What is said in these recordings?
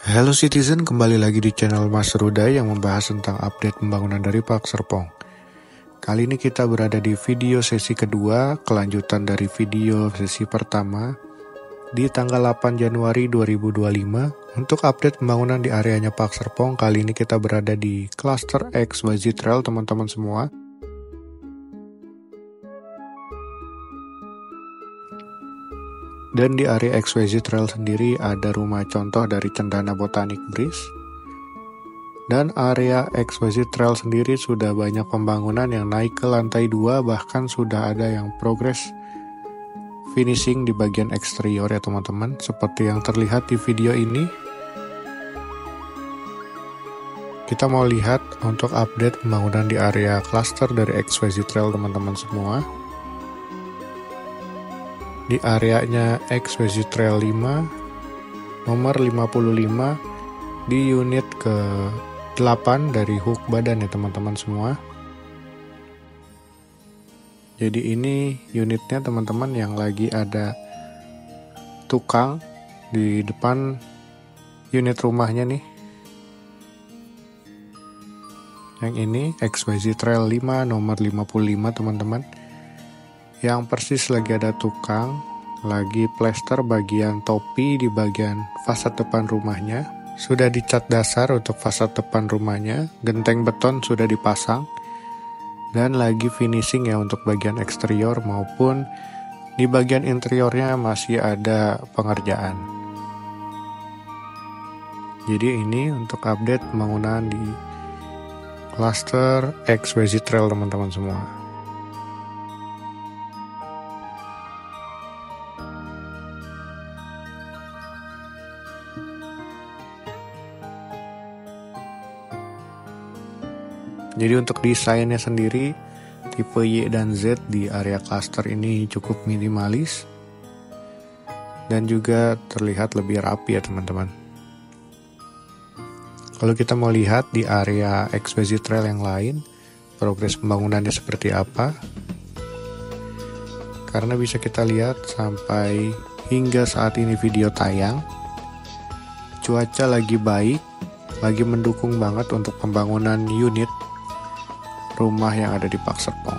Halo Citizen, kembali lagi di channel Mas Ruda yang membahas tentang update pembangunan dari Park Serpong. Kali ini kita berada di video sesi kedua, kelanjutan dari video sesi pertama di tanggal 8 Januari 2025. Untuk update pembangunan di areanya Park Serpong, kali ini kita berada di Cluster XYZ Trail teman-teman semua. Dan di area XYZ Trail sendiri ada rumah contoh dari Cendana Botanic Breeze. Dan area XYZ Trail sendiri sudah banyak pembangunan yang naik ke lantai 2, bahkan sudah ada yang progres finishing di bagian eksterior ya teman-teman, seperti yang terlihat di video ini. Kita mau lihat untuk update pembangunan di area cluster dari XYZ Trail teman-teman semua. Di areanya XYZ Trail 5, nomor 55, di unit ke-8 dari hook badan ya teman-teman semua. Jadi ini unitnya teman-teman yang lagi ada tukang di depan unit rumahnya nih. Yang ini XYZ Trail 5 nomor 55 teman-teman. Yang persis lagi ada tukang, lagi plester bagian topi di bagian fasad depan rumahnya. Sudah dicat dasar untuk fasad depan rumahnya, genteng beton sudah dipasang, dan lagi finishing ya untuk bagian eksterior maupun di bagian interiornya masih ada pengerjaan. Jadi ini untuk update pembangunan di cluster XYZ Trail teman-teman semua. Jadi untuk desainnya sendiri, tipe Y dan Z di area cluster ini cukup minimalis dan juga terlihat lebih rapi ya teman-teman. Kalau kita mau lihat di area XYZ Trail yang lain, progres pembangunannya seperti apa, karena bisa kita lihat sampai hingga saat ini video tayang, cuaca lagi baik, lagi mendukung banget untuk pembangunan unit rumah yang ada di Park Serpong.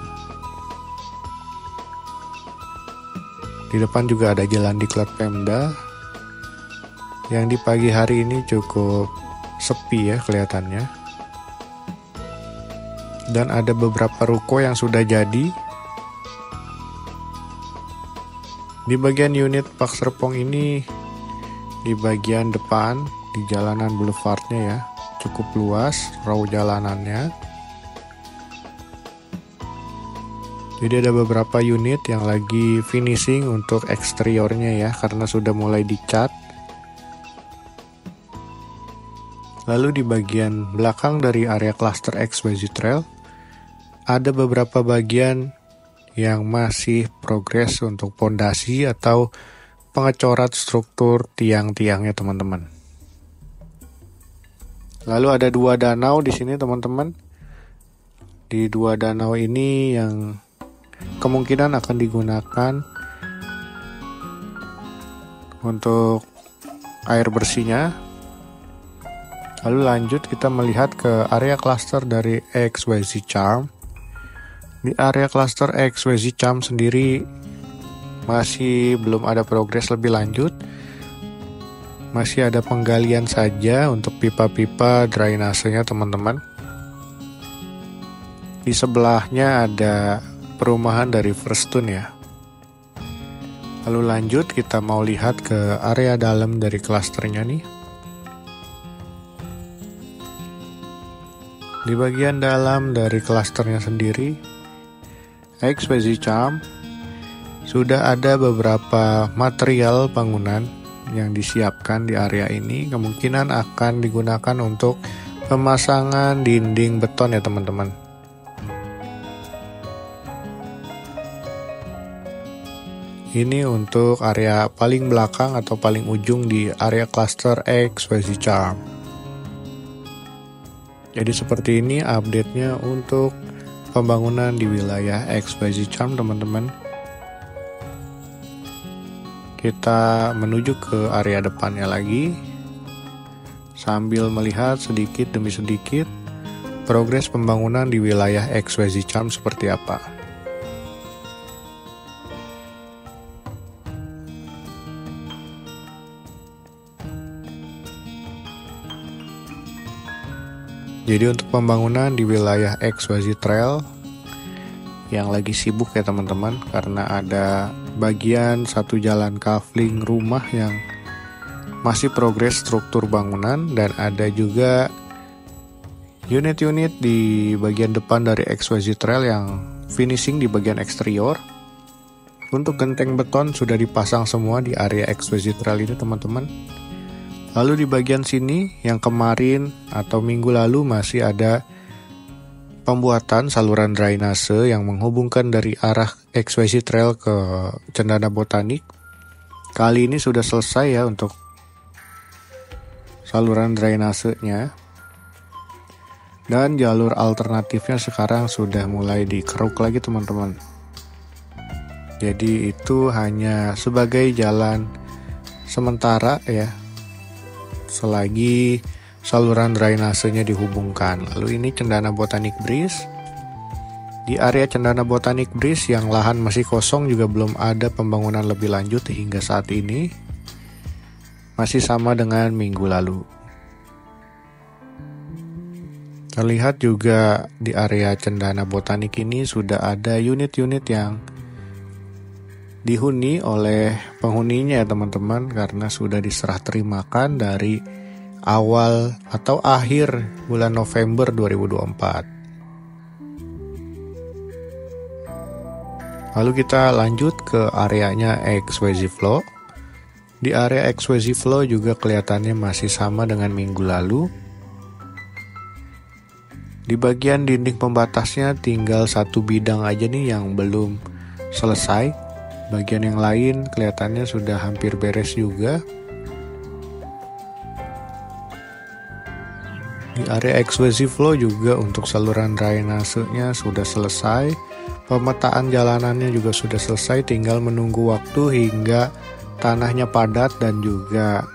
Di depan juga ada jalan diklat Pemda yang di pagi hari ini cukup sepi ya kelihatannya. Dan ada beberapa ruko yang sudah jadi. Di bagian unit Park Serpong ini, di bagian depan di jalanan boulevardnya ya, cukup luas raw jalanannya. Jadi ada beberapa unit yang lagi finishing untuk eksteriornya ya, karena sudah mulai dicat. Lalu di bagian belakang dari area cluster XYZ Trail, ada beberapa bagian yang masih progres untuk pondasi atau pengecorat struktur tiang-tiangnya teman-teman. Lalu ada dua danau di sini teman-teman. Di dua danau ini yang kemungkinan akan digunakan untuk air bersihnya. Lalu lanjut kita melihat ke area cluster dari XYZ Charm. Di area cluster XYZ Charm sendiri masih belum ada progres lebih lanjut. Masih ada penggalian saja untuk pipa-pipa drainasenya teman-teman. Di sebelahnya ada perumahan dari First Tune ya. Lalu lanjut kita mau lihat ke area dalam dari klasternya nih. Di bagian dalam dari klasternya sendiri, XYZ Charm sudah ada beberapa material bangunan yang disiapkan di area ini. Kemungkinan akan digunakan untuk pemasangan dinding beton ya teman-teman. Ini untuk area paling belakang atau paling ujung di area cluster XYZ Charm. Jadi seperti ini update-nya untuk pembangunan di wilayah XYZ Charm teman-teman. Kita menuju ke area depannya lagi. sambil melihat sedikit demi sedikit progres pembangunan di wilayah XYZ Charm seperti apa. Jadi untuk pembangunan di wilayah XYZ Trail yang lagi sibuk ya teman-teman, karena ada bagian satu jalan kafling rumah yang masih progres struktur bangunan, dan ada juga unit-unit di bagian depan dari XYZ Trail yang finishing di bagian eksterior. Untuk genteng beton sudah dipasang semua di area XYZ Trail ini teman-teman. Lalu di bagian sini yang kemarin atau minggu lalu masih ada pembuatan saluran drainase yang menghubungkan dari arah XYZ Trail ke Cendana Botanik. Kali ini sudah selesai ya untuk saluran drainasenya. Dan jalur alternatifnya sekarang sudah mulai dikeruk lagi teman-teman. Jadi itu hanya sebagai jalan sementara ya, selagi saluran drainasenya dihubungkan. Lalu ini Cendana Botanic Breeze. Di area Cendana Botanic Breeze yang lahan masih kosong juga belum ada pembangunan lebih lanjut hingga saat ini. Masih sama dengan minggu lalu. Terlihat juga di area Cendana Botanik ini sudah ada unit-unit yang dihuni oleh penghuninya ya teman-teman, karena sudah diserah terimakan dari awal atau akhir bulan November 2024. Lalu kita lanjut ke areanya XYZ Flow. Di area XYZ Flow juga kelihatannya masih sama dengan minggu lalu. Di bagian dinding pembatasnya tinggal satu bidang aja nih yang belum selesai. Bagian yang lain kelihatannya sudah hampir beres juga. Di area XYZ Flow juga untuk saluran drainasenya sudah selesai. Pemetaan jalanannya juga sudah selesai, tinggal menunggu waktu hingga tanahnya padat dan juga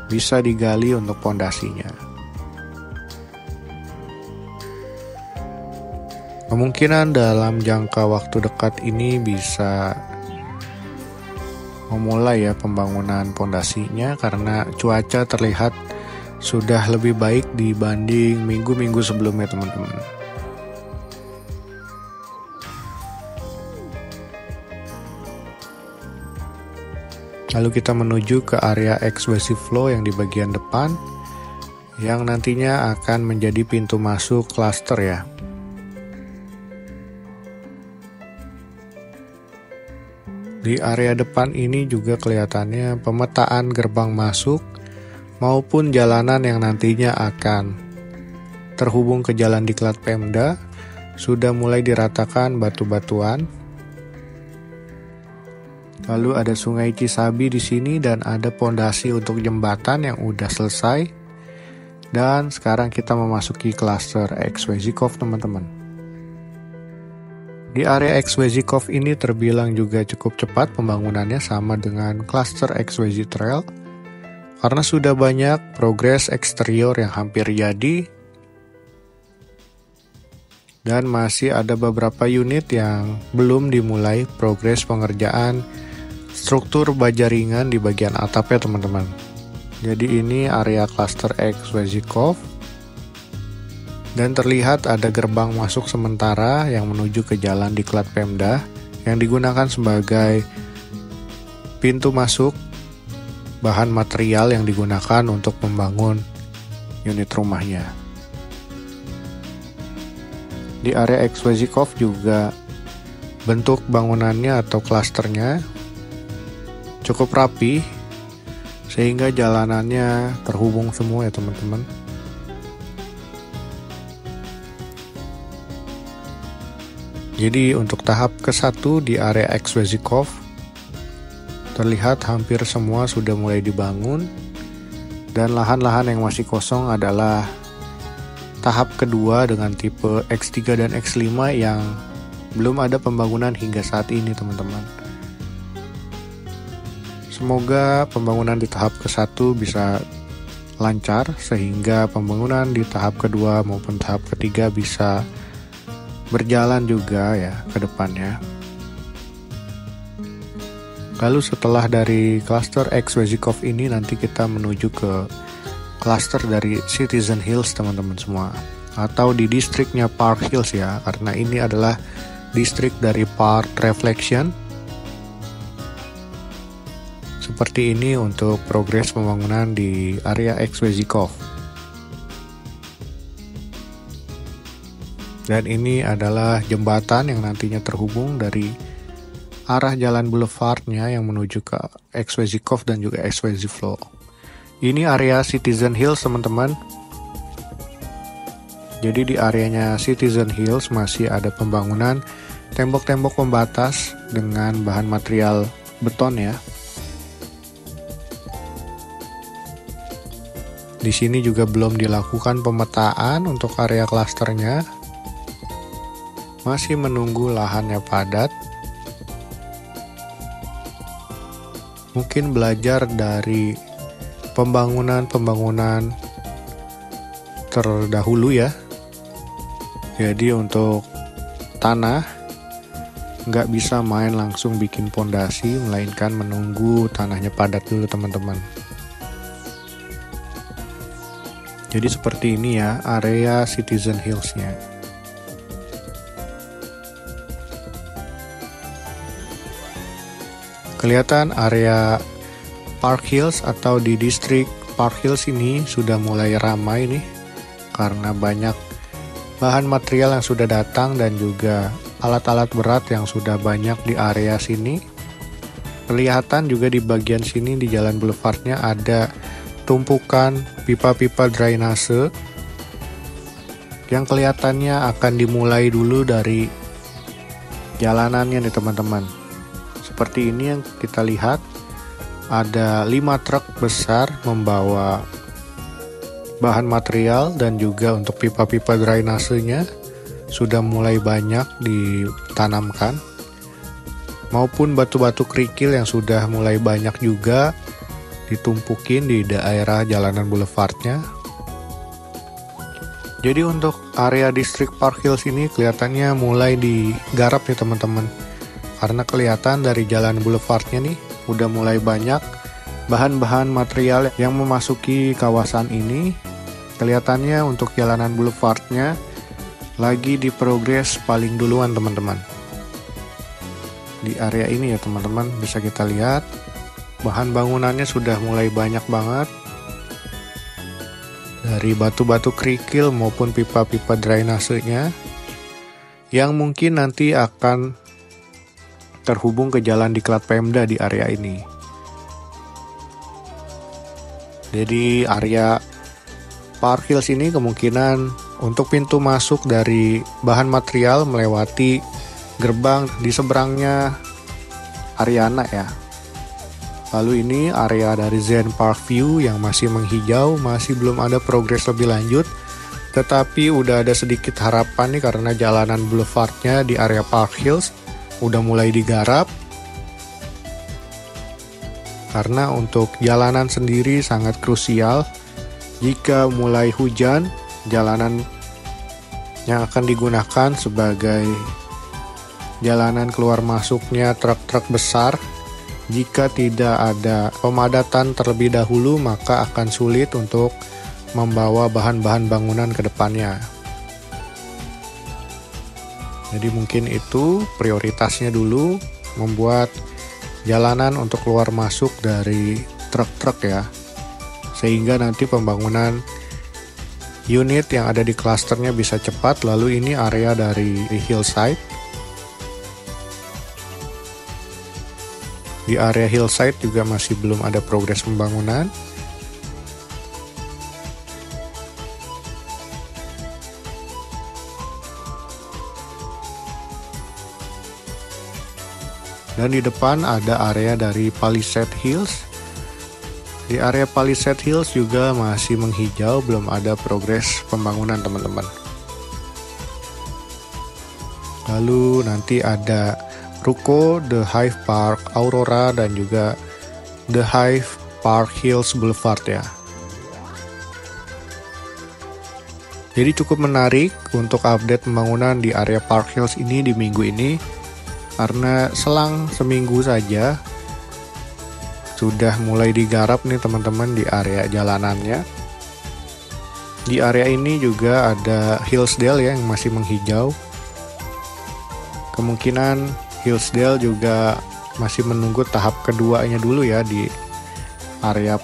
bisa digali untuk pondasinya. Kemungkinan dalam jangka waktu dekat ini bisa memulai ya pembangunan pondasinya, karena cuaca terlihat sudah lebih baik dibanding minggu-minggu sebelumnya teman-teman. Lalu kita menuju ke area XYZ Flow yang di bagian depan, yang nantinya akan menjadi pintu masuk klaster ya. Di area depan ini juga kelihatannya pemetaan gerbang masuk maupun jalanan yang nantinya akan terhubung ke jalan diklat Pemda sudah mulai diratakan batu-batuan. Lalu ada Sungai Cisabi di sini dan ada pondasi untuk jembatan yang udah selesai. Dan sekarang kita memasuki klaster XYZ Cove teman-teman. Di area XYZ Cove ini terbilang juga cukup cepat pembangunannya, sama dengan klaster XYZ Trail, karena sudah banyak progres eksterior yang hampir jadi, dan masih ada beberapa unit yang belum dimulai progres pengerjaan struktur baja ringan di bagian atapnya teman-teman. Jadi ini area klaster XYZ Cove. Dan terlihat ada gerbang masuk sementara yang menuju ke jalan diklat Pemda yang digunakan sebagai pintu masuk bahan material yang digunakan untuk membangun unit rumahnya. Di area XYZ Cove juga bentuk bangunannya atau klasternya cukup rapi sehingga jalanannya terhubung semua ya teman-teman. Jadi untuk tahap ke-1 di area XYZ Cove terlihat hampir semua sudah mulai dibangun, dan lahan-lahan yang masih kosong adalah tahap kedua dengan tipe X3 dan X5 yang belum ada pembangunan hingga saat ini teman-teman. Semoga pembangunan di tahap ke-1 bisa lancar sehingga pembangunan di tahap kedua maupun tahap ketiga bisa berjalan juga ya ke depannya. Lalu setelah dari cluster X-Vezikov ini nanti kita menuju ke cluster dari Citizen Hills teman-teman semua, atau di distriknya Park Hills ya, karena ini adalah distrik dari Park Reflection. Seperti ini untuk progres pembangunan di area X-Vezikov. Dan ini adalah jembatan yang nantinya terhubung dari arah jalan boulevardnya yang menuju ke X-Vezikov dan juga X-Veziflow. Ini area Citizen Hills teman-teman. Jadi di areanya Citizen Hills masih ada pembangunan tembok-tembok pembatas dengan bahan material beton ya. Di sini juga belum dilakukan pemetaan untuk area klasternya. Masih menunggu lahannya padat. Mungkin belajar dari pembangunan terdahulu ya. Jadi untuk tanah nggak bisa main langsung bikin pondasi, melainkan menunggu tanahnya padat dulu teman-teman. Jadi seperti ini ya area Citizen Hills-nya. Kelihatan area Park Hills atau di distrik Park Hills ini sudah mulai ramai nih karena banyak bahan material yang sudah datang dan juga alat-alat berat yang sudah banyak di area sini. Kelihatan juga di bagian sini di jalan boulevardnya ada tumpukan pipa-pipa drainase yang kelihatannya akan dimulai dulu dari jalanannya nih teman-teman. Seperti ini yang kita lihat, ada 5 truk besar membawa bahan material dan juga untuk pipa-pipa drainasenya sudah mulai banyak ditanamkan, maupun batu-batu kerikil yang sudah mulai banyak juga ditumpukin di daerah jalanan boulevardnya. Jadi untuk area distrik Park Hills ini kelihatannya mulai digarap ya teman-teman. Karena kelihatan dari jalan boulevardnya nih udah mulai banyak bahan-bahan material yang memasuki kawasan ini. Kelihatannya untuk jalanan boulevardnya lagi diprogres paling duluan teman-teman. Di area ini ya teman-teman bisa kita lihat bahan bangunannya sudah mulai banyak banget. Dari batu-batu kerikil maupun pipa-pipa drainasenya yang mungkin nanti akan terhubung ke jalan diklat Pemda di area ini. Jadi area Park Hills ini kemungkinan untuk pintu masuk dari bahan material melewati gerbang di seberangnya Ariana ya. Lalu ini area dari Zen Park View yang masih menghijau, masih belum ada progres lebih lanjut. Tetapi udah ada sedikit harapan nih karena jalanan boulevardnya di area Park Hills udah mulai digarap. Karena untuk jalanan sendiri sangat krusial. Jika mulai hujan, jalanan yang akan digunakan sebagai jalanan keluar masuknya truk-truk besar. Jika tidak ada pemadatan terlebih dahulu, maka akan sulit untuk membawa bahan-bahan bangunan ke depannya. Jadi mungkin itu prioritasnya dulu, membuat jalanan untuk keluar masuk dari truk-truk ya. Sehingga nanti pembangunan unit yang ada di klasternya bisa cepat. Lalu ini area dari hillside. Di area hillside juga masih belum ada progres pembangunan. Dan di depan ada area dari Palisade Hills. Di area Palisade Hills juga masih menghijau, belum ada progres pembangunan teman-teman. Lalu nanti ada ruko The Hive Park Aurora dan juga The Hive Park Hills Boulevard ya. Jadi cukup menarik untuk update pembangunan di area Park Hills ini di minggu ini, karena selang seminggu saja sudah mulai digarap nih teman-teman di area jalanannya. Di area ini juga ada Hillsdale ya yang masih menghijau. Kemungkinan Hillsdale juga masih menunggu tahap keduanya dulu ya di area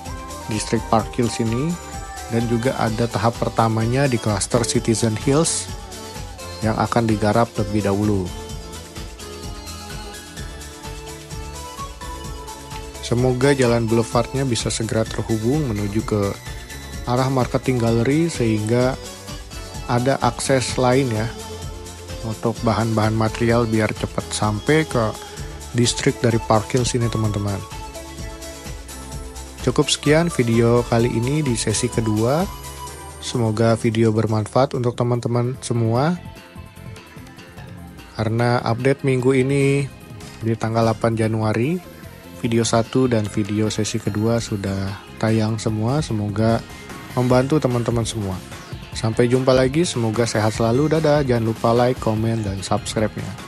distrik Park Hills ini. Dan juga ada tahap pertamanya di cluster Citizen Hills yang akan digarap lebih dahulu. Semoga jalan boulevardnya bisa segera terhubung menuju ke arah marketing gallery sehingga ada akses lain ya untuk bahan-bahan material biar cepat sampai ke distrik dari Park Hills ini teman-teman. Cukup sekian video kali ini di sesi kedua. Semoga video bermanfaat untuk teman-teman semua. Karena update minggu ini di tanggal 8 Januari, video 1 dan video sesi kedua sudah tayang semua. Semoga membantu teman-teman semua. Sampai jumpa lagi, semoga sehat selalu. Dadah, jangan lupa like, komen, dan subscribe-nya.